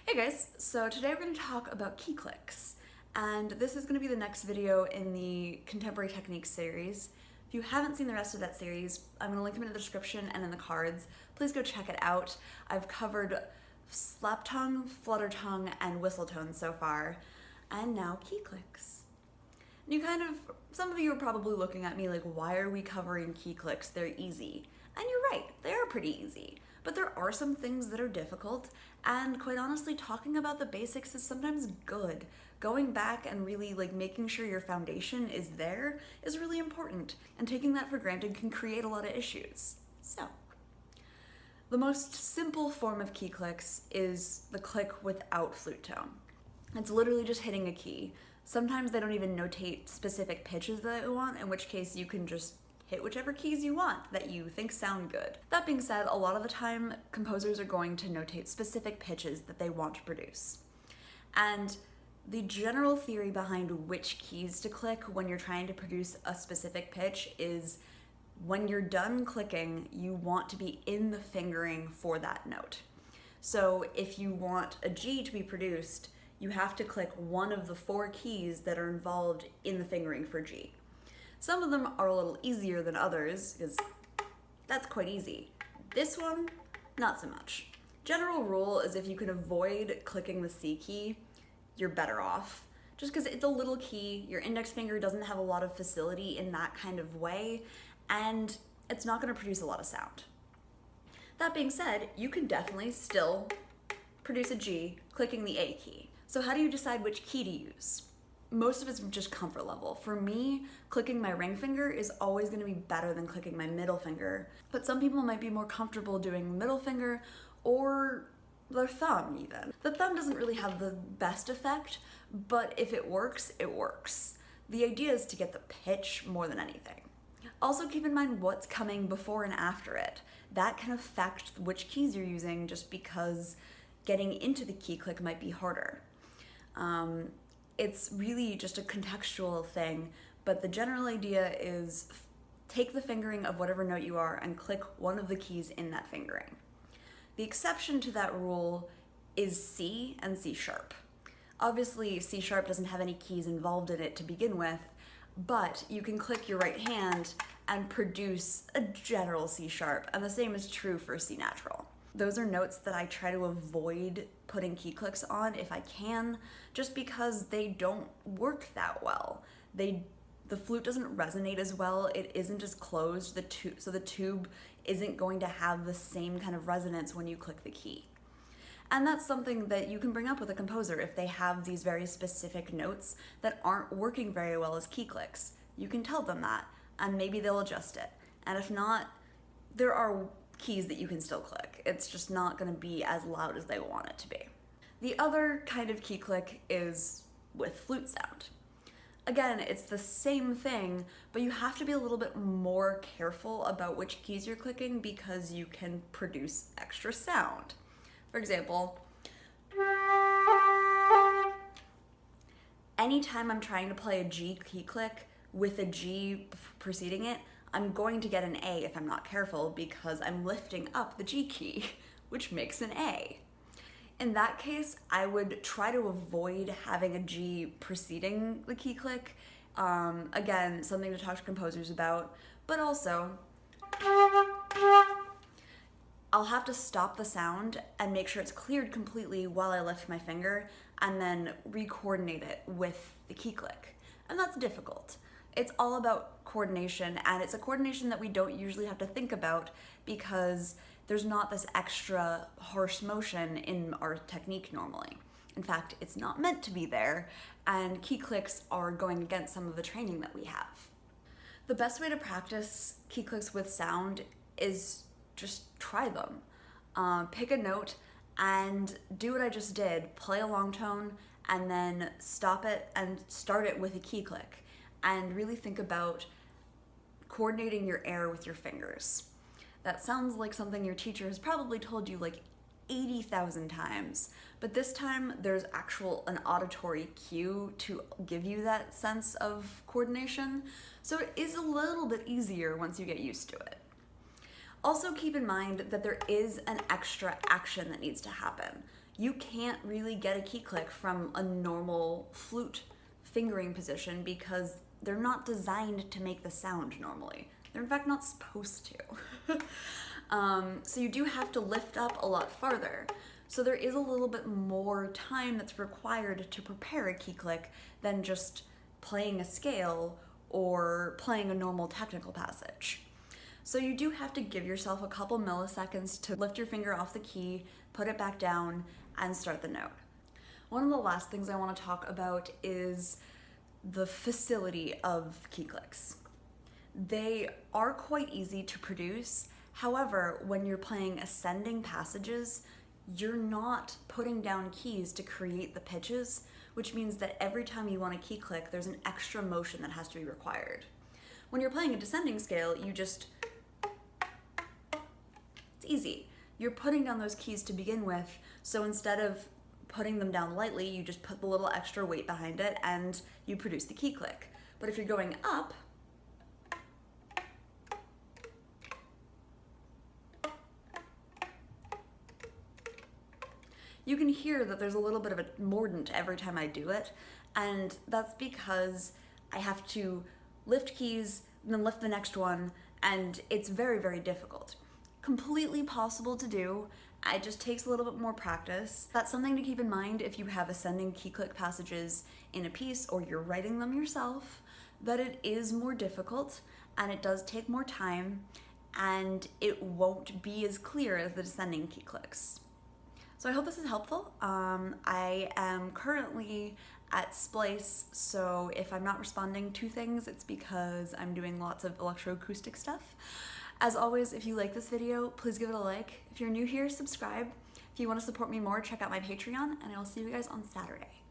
Hey guys, so today we're going to talk about key clicks, and this is going to be the next video in the Contemporary Techniques series. If you haven't seen the rest of that series, I'm going to link them in the description and in the cards. Please go check it out. I've covered slap tongue, flutter tongue, and whistle tones so far, and now key clicks. Some of you are probably looking at me like, why are we covering key clicks? They're easy. And you're right, they are pretty easy. But there are some things that are difficult, and quite honestly, talking about the basics is sometimes good. Going back and really making sure your foundation is there is really important, and taking that for granted can create a lot of issues. So, the most simple form of key clicks is the click without flute tone. It's literally just hitting a key. Sometimes they don't even notate specific pitches that they want, in which case you can just hit whichever keys you want that you think sound good. That being said, a lot of the time, composers are going to notate specific pitches that they want to produce. And the general theory behind which keys to click when you're trying to produce a specific pitch is when you're done clicking, you want to be in the fingering for that note. So if you want a G to be produced, you have to click one of the 4 keys that are involved in the fingering for G. Some of them are a little easier than others, because that's quite easy. This one, not so much. General rule is if you can avoid clicking the C key, you're better off. Just because it's a little key, your index finger doesn't have a lot of facility in that kind of way, and it's not going to produce a lot of sound. That being said, you can definitely still produce a G clicking the A key. So how do you decide which key to use? Most of it's just comfort level. For me, clicking my ring finger is always going to be better than clicking my middle finger, but some people might be more comfortable doing middle finger or their thumb even. The thumb doesn't really have the best effect, but if it works, it works. The idea is to get the pitch more than anything. Also keep in mind what's coming before and after it. That can affect which keys you're using, just because getting into the key click might be harder. It's really just a contextual thing, but the general idea is take the fingering of whatever note you are and click one of the keys in that fingering. The exception to that rule is C and C sharp. Obviously, C sharp doesn't have any keys involved in it to begin with, but you can click your right hand and produce a general C sharp, and the same is true for C natural. Those are notes that I try to avoid putting key clicks on if I can, just because they don't work that well. The flute doesn't resonate as well, it isn't as closed, so the tube isn't going to have the same kind of resonance when you click the key. And that's something that you can bring up with a composer if they have these very specific notes that aren't working very well as key clicks. You can tell them that, and maybe they'll adjust it. And if not, there are keys that you can still click. It's just not going to be as loud as they want it to be. The other kind of key click is with flute sound. Again, it's the same thing, but you have to be a little bit more careful about which keys you're clicking because you can produce extra sound. For example, anytime I'm trying to play a G key click with a G preceding it, I'm going to get an A if I'm not careful because I'm lifting up the G key, which makes an A. In that case, I would try to avoid having a G preceding the key click. Again, something to talk to composers about, but also I'll have to stop the sound and make sure it's cleared completely while I lift my finger and then re-coordinate it with the key click. And that's difficult. It's all about coordination, and it's a coordination that we don't usually have to think about because there's not this extra harsh motion in our technique normally. In fact, it's not meant to be there, and key clicks are going against some of the training that we have. The best way to practice key clicks with sound is just try them. Pick a note and do what I just did, play a long tone, and then stop it and start it with a key click. And really think about coordinating your air with your fingers. That sounds like something your teacher has probably told you like 80,000 times, but this time there's an auditory cue to give you that sense of coordination, so it is a little bit easier once you get used to it. Also keep in mind that there is an extra action that needs to happen. you can't really get a key click from a normal flute fingering position because they're not designed to make the sound normally. They're in fact not supposed to. So you do have to lift up a lot farther. So there is a little bit more time that's required to prepare a key click than just playing a scale or playing a normal technical passage. So you do have to give yourself a couple milliseconds to lift your finger off the key, put it back down, and start the note. One of the last things I want to talk about is the facility of key clicks. They are quite easy to produce. However, when you're playing ascending passages, you're not putting down keys to create the pitches, which means that every time you want a key click, there's an extra motion that has to be required. When you're playing a descending scale, it's easy. You're putting down those keys to begin with, so instead of putting them down lightly, you just put the little extra weight behind it and you produce the key click. But if you're going up, you can hear that there's a little bit of a mordant every time I do it, and that's because I have to lift keys, and then lift the next one, and it's very, very difficult. Completely possible to do, it just takes a little bit more practice. That's something to keep in mind if you have ascending key click passages in a piece or you're writing them yourself, that it is more difficult, and it does take more time, and it won't be as clear as the descending key clicks. So I hope this is helpful. I am currently at Splice, so if I'm not responding to things, it's because I'm doing lots of electroacoustic stuff. As always, if you like this video, please give it a like. If you're new here, subscribe. If you want to support me more, check out my Patreon, and I will see you guys on Saturday.